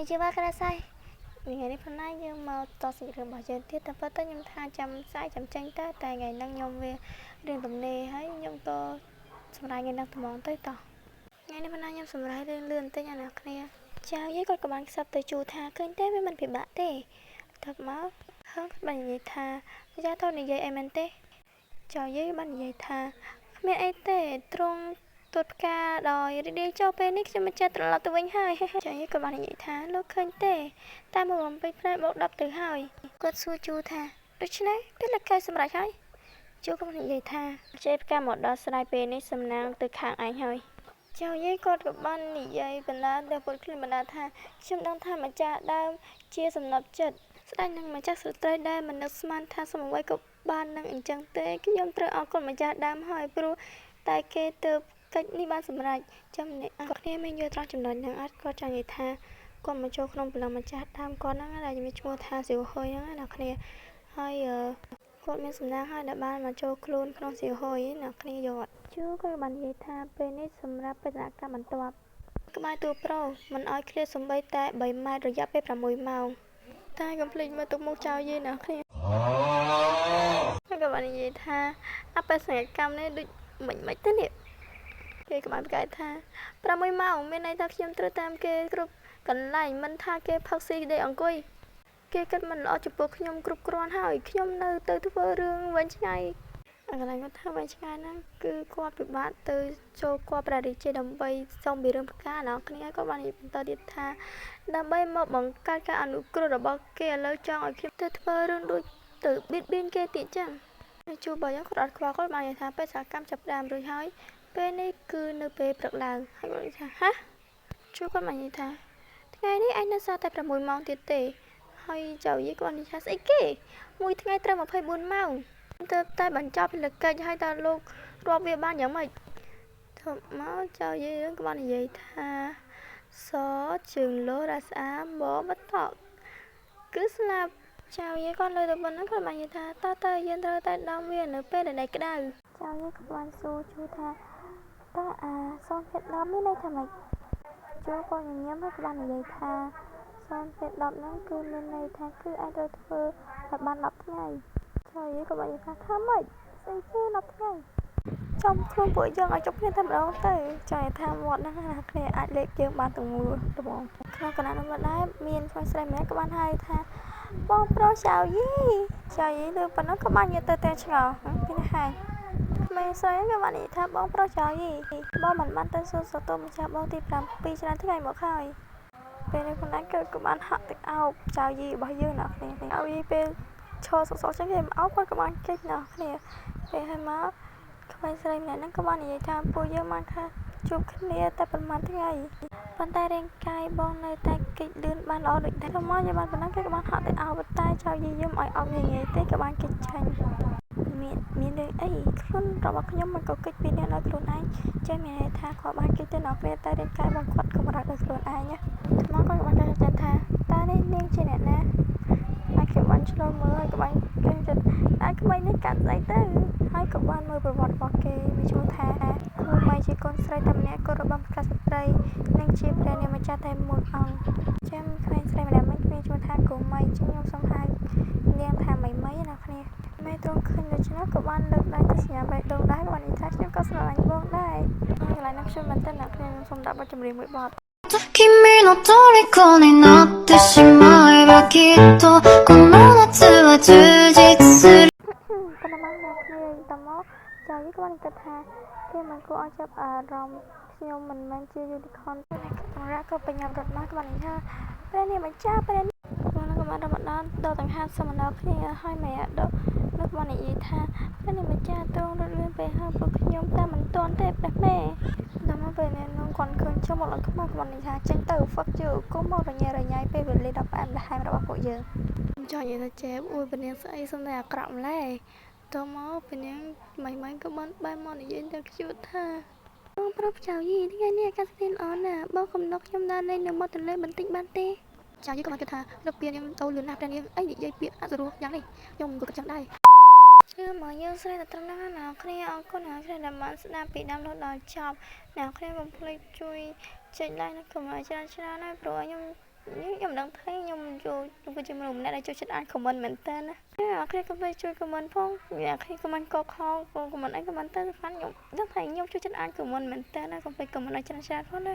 នេះជាបាក់ក្រាសៃថ្ងៃនេះប៉ុណ្ណាយើងមកតសរឿងរបស់យើងទៀតតែប៉ុន្តែខ្ញុំថាចាំស្អែកចាំចេញទៅតែថ្ងៃហ្នឹងខ្ញុំវារឿងទំនេរហើយខ្ញុំក៏សម្រាប់ថ្ងៃហ្នឹងត្មងទៅតោះថ្ងៃនេះប៉ុណ្ណាខ្ញុំសម្រាប់រឿងលឿនបន្តិចអ្នកគ្នាចៅយាយគាត់ក៏បានខ្សឹបទៅជួថាឃើញទេវាមិនពិបាកទេទៅមកហើយបាននិយាយថាចាទៅនិយាយអីមែនទេចៅយាយបាននិយាយថាគ្មានអីទេត្រង់ទុតផ្កាដោយរីករាយចូលពេលនេះខ្ញុំមិនចេះត្រឡប់ទៅវិញហើយចៅយាយក៏បាននិយាយថាលោកឃើញទេតែមកបំពេញផ្នែកបោក10ទៅហើយគាត់សួរជួថាដូច្នេះពេលលកែសម្រាប់ហើយជួក៏បាននិយាយថាចេះផ្កាមកដល់ស្រ័យពេលនេះសំណាងទៅខាងឯងហើយចៅយាយគាត់ក៏បាននិយាយបណ្ដាទៅពុតខ្លួនបណ្ដាថាខ្ញុំដឹងថាម្ចាស់ដើមជាសំណប់ចិត្តស្ដេចនឹងម្ចាស់ស្ត្រីដែលមិននឹកស្មានថាសមអ្វីក៏បាននឹងអញ្ចឹងទេខ្ញុំត្រូវអរគុណម្ចាស់ដើមហើយព្រោះតែគេទៅកិច្ចនេះបានសម្រេចចាំអ្នកអង្គគ្នាមានយល់ត្រង់ចំណុចហ្នឹងអត់គាត់ចង់និយាយថាគាត់មកចូលក្នុងបលម្ចាស់ដើមគាត់ហ្នឹងដែលមានឈ្មោះថាសៀវហុយហ្នឹងណាគ្នាហើយគាត់មានសំណាងហើយដែលបានមកចូលខ្លួនក្នុងសៀវហុយណាគ្នាយល់ជួគាត់បាននិយាយថាពេលនេះសម្រាប់បេសកកម្មបន្ទាប់ក្បែរទូប្រុសមិនអោយឃ្លាតសំបីតែ3ម៉ែត្ររយៈពេល6ម៉ោងតែកុំភ្លេចមើលទុកមុខចៅយាយណាគ្នាហើយក៏បាននិយាយថាអបិសកកម្មនេះដូចមិនទៅនេះគេក៏បានប្រកាសថា6ម៉ោងមានន័យថាខ្ញុំត្រូវតាមគេគ្រប់កន្លែងមិនថាគេផឹកស៊ីដេកអង្គុយគេគិតមិនល្អចំពោះខ្ញុំគ្រប់គ្រាន់ហើយខ្ញុំនៅទៅធ្វើរឿងវិញឆ្ងាយកន្លែងគាត់ថាវិញឆ្ងាយហ្នឹងគឺគាត់ពិបាកទៅចូលគាត់ព្រះរាជាដើម្បីសុំពីរឿងផ្កាណាគ្នាគាត់បានបន្តទៀតថាដើម្បីមកបង្កើតការអនុគ្រោះរបស់គេឥឡូវចង់ឲ្យខ្ញុំទៅធ្វើរឿងដូចទៅបៀតបៀនគេទៀតចឹងជួបបើយ៉ាងគាត់អត់ខ្វល់គាត់បាននិយាយថាបេសកកម្មចាប់ផ្ដើមរួចហើយពេលនេះគឺនៅពេលព្រឹកឡើងហើយគាត់និយាយថាហ៎ជួគាត់បាននិយាយថាថ្ងៃនេះឯងនៅសល់តែ6ម៉ោងទៀតទេហើយចៅយាយគាត់និយាយថាស្អីគេមួយថ្ងៃត្រូវ24ម៉ោងទើបតែបញ្ចប់ភារកិច្ចហើយតើលោករាប់វាបានយ៉ាងម៉េចទៅមកចៅយាយរឿងក៏បាននិយាយថាសជើងលោរ៉ាស្អាមកបតកគឺស្លាប់ចៅយាយគាត់លើទៅប៉ុណ្ណឹងគាត់បាននិយាយថាតើយើងត្រូវតែដំវានៅពេលដែលក្តៅចៅយាយក៏បានសួរជួថាតើសនភេទ10មានន័យថាម៉េចជួគាត់ញញឹមហើយក៏បាននិយាយថាសនភេទ10ហ្នឹងគឺមានន័យថាគឺអាចត្រូវធ្វើឲ្យបាន10ថ្ងៃចៅយាយក៏បាននិយាយថាម៉េចស្អីគេ10ថ្ងៃចំខ្លួនពួកយើងឲ្យជប់គ្នាតែម្ដងទៅចង់ថាមាត់ហ្នឹងណាគ្នាអាចលេខយើងបានទាំងមូលត្មងក្នុងគណៈនោះមិនដែរមានស្រីស្រីម្នាក់ក៏បានហៅថាបងប្រុសចៅយាយលើប៉ុណ្ណឹងក៏បាននិយាយទៅតែឆ្ងល់ពីនេះហើយក្មេងស្រីក៏បាននិយាយថាបងប្រុសចៅយាយបងមិនបានទៅសួរសតុម្ចាស់បងទី7ច្រើនថ្ងៃមកហើយពេលនេះខ្លួនឯងក៏បានហាក់ទឹកអោបចៅយាយរបស់យើងណាគ្នាឲ្យយាយពេលឈរសក់ចឹងគេមកអោបគាត់ក៏បានគេចណាគ្នាពេលហើយមកក្មេងស្រីម្នាក់ហ្នឹងក៏បាននិយាយថាពួកយើងបានថាជួបគ្នាតែប៉ុន្មានថ្ងៃប៉ុន្តែរាងកាយបងនៅតែគេចលឿនបានល្អដូចតែមកយើងបានប៉ុណ្ណឹងគេក៏បានហាក់ទៅអោបតែចៅយាយយើងឲ្យអោបងាយទេក៏បានគេចចាញ់មានរឿងអីខ្លួនរបស់ខ្ញុំមិនក៏គេចពីអ្នកដល់ខ្លួនឯងចេះមានន័យថាគាត់បានគេចទៅដល់គ្នាតែរាងកាយរបស់គាត់ក៏មិនរត់ដល់ខ្លួនឯងណាមកគាត់ក៏បានចាត់ថាតើនេះនាងជាអ្នកណាហើយគេបានឆ្លងមើលហើយក៏បានគេចិត្តអាចក្មេងនេះកាត់ស្អីទៅហើយក៏បានមើលប្រវត្តិរបស់គេវាឈ្មោះថាគូម៉ៃជាកូនស្រីតែម្នាក់ក៏របស់ផ្កាស្ត្រីនិងជាព្រះនាងម្ចាស់តែមួយអង្គចាំក្មេងស្រីម្នាក់មិនមានឈ្មោះថាគូម៉ៃជាខ្ញុំសូមហៅនាងថាម៉ៃណាគ្នាមេទ្រង់ឃើញដូច្នោះក៏បានលើកដៃទៅសញ្ញាបត្រដងដែរក៏បាននិយាយថាខ្ញុំក៏ស្រឡាញ់បងដែរកន្លែងនេះខ្ញុំមែនតើអ្នកខ្ញុំសូមដាក់បទចម្រៀងមួយបទ君の虜になってしまえばきっとこの夏は充実するប៉ុន្តែមកអ្នកគ្នាតមកចៅយីក៏បានគិតថាគេមិនគួរឲ្យចាប់អារម្មណ៍ខ្ញុំមិនមែនជាយូនីខនទេសម្រាប់ក៏បញ្ញាប់រត់មកក៏បាននិយាយថាព្រះនាងម្ចាស់ព្រះនាងក៏បានរំដានដល់ទាំងហាត់សមណគ្នាឲ្យម៉ែដកនោះបាននិយាយថាព្រះនាងម្ចាស់ទ្រង់រត់លឿនទៅហើយពួកខ្ញុំតែមិនទាន់ទេព្រះម៉ែដល់មកពេលនេះនងគាត់ឃើញខ្ញុំមកឡើងខ្មៅគាត់និយាយថាចេញទៅ fuck you គុំមករញ៉េរញ៉ៃពេលវេលាដល់ផ្អែមល្ហែមរបស់ពួកយើងចង់និយាយថាចេបអួយព្រះនាងស្អីសំតែអាក្រក់ម្ល៉េះតមកព្រះនាងមិនក៏បានបែរមកនិយាយទៅខ្ជូតថាបងប្រុសចៅយីថ្ងៃនេះអាកាសធាតុល្អណាស់បងកំណត់ខ្ញុំដើរលេងនៅមាត់ទន្លេបន្តិចបានទេចៅយីក៏បានគិតថាលោកពៀនយើងទៅលឿនណាស់ព្រះនាងអីនិយាយពាក្យអសុរោះយ៉ាងនេះខ្ញុំក៏គិតចឹងដែរគឺមកយើងស្រីតែត្រឹមហ្នឹងណាគ្នាអរគុណអ្នកស្រីដែលបានស្ដាប់ពីដើមរហូតដល់ចប់អ្នកគ្នាកុំភ្លេចជួយចែក like និង comment ច្រើនណាស់ព្រោះខ្ញុំ ខ្ញុំដឹងថាខ្ញុំចូលគឺជាមនុស្សម្នាក់ដែលចូលចិត្តអាន comment មែនតើណាអ្នកខ្លះក៏ជួយ comment ផងអ្នកខ្លះ comment កកខង comment អី comment ទៅខ្ញុំដឹងថាខ្ញុំចូលចិត្តអាន comment មែនតើណាកុំពេច comment ឲ្យច្រើនៗផងណា